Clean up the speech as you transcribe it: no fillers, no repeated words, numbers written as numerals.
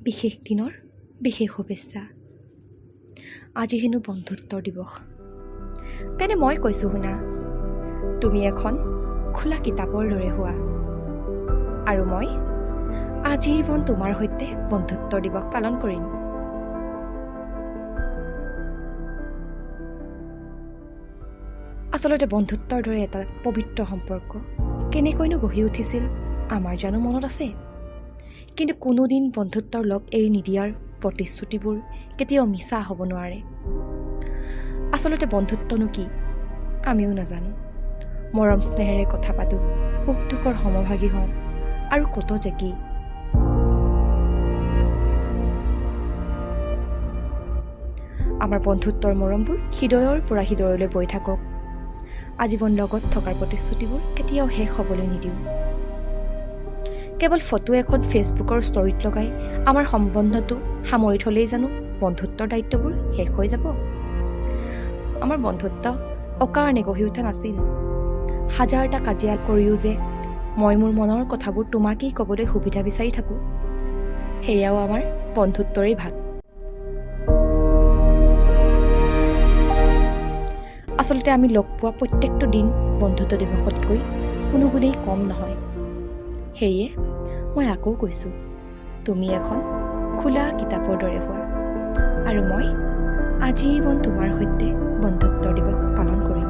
বিশেষ দিনৰ বিশেষ শুভেচ্ছা। আজি হেনো বন্ধুত্বৰ দিৱস। তেনে মই কৈছোঁ শুনা, তুমি এখন খোলা কিতাপৰ দৰে হোৱা, আৰু মই আজীৱন তোমাৰ সৈতে বন্ধুত্বৰ দিৱস পালন কৰিম। আচলতে বন্ধুত্বৰ দৰে এটা পবিত্ৰ সম্পৰ্ক কেনেকৈনো গঢ়ি উঠিছিল আমাৰ জানো মনত আছে? কিন্তু কোনোদিন বন্ধুত্বৰ লগ এৰি নিদিয়াৰ প্ৰতিশ্ৰুতিবোৰ কেতিয়াও মিছা হ'ব নোৱাৰে। আচলতে বন্ধুত্বনো কি আমিও নাজানো। মৰম স্নেহেৰে কথা পাতোঁ, সুখ দুখৰ সমভাগী হওঁ, আৰু কত যে কি। আমাৰ বন্ধুত্বৰ মৰমবোৰ হৃদয়ৰ পৰা হৃদয়লৈ বৈ থাকক। আজীৱন লগত থকাৰ প্ৰতিশ্ৰুতিবোৰ কেতিয়াও শেষ হ'বলৈ নিদিওঁ। কেৱল ফটো এখন ফেচবুকৰ ষ্টৰীত লগাই আমাৰ সম্বন্ধটো সামৰি থলেই জানো বন্ধুত্বৰ দায়িত্ববোৰ শেষ হৈ যাব? আমাৰ বন্ধুত্ব অকাৰণে গঢ়ি উঠা নাছিল। হাজাৰটা কাজিয়া কৰিও যে মই মোৰ মনৰ কথাবোৰ তোমাকেই ক'বলৈ সুবিধা বিচাৰি থাকোঁ, সেয়াও আমাৰ বন্ধুত্বৰেই ভাগ। আচলতে আমি লগ পোৱা প্ৰত্যেকটো দিন বন্ধুত্ব দিৱসতকৈ কোনো গুণেই কম নহয়। সেয়ে মই আকৌ কৈছোঁ, তুমি এখন খোলা কিতাপৰ দৰে হোৱা, আৰু মই আজীৱন তোমাৰ সৈতে বন্ধুত্বৰ দিৱস পালন কৰিম।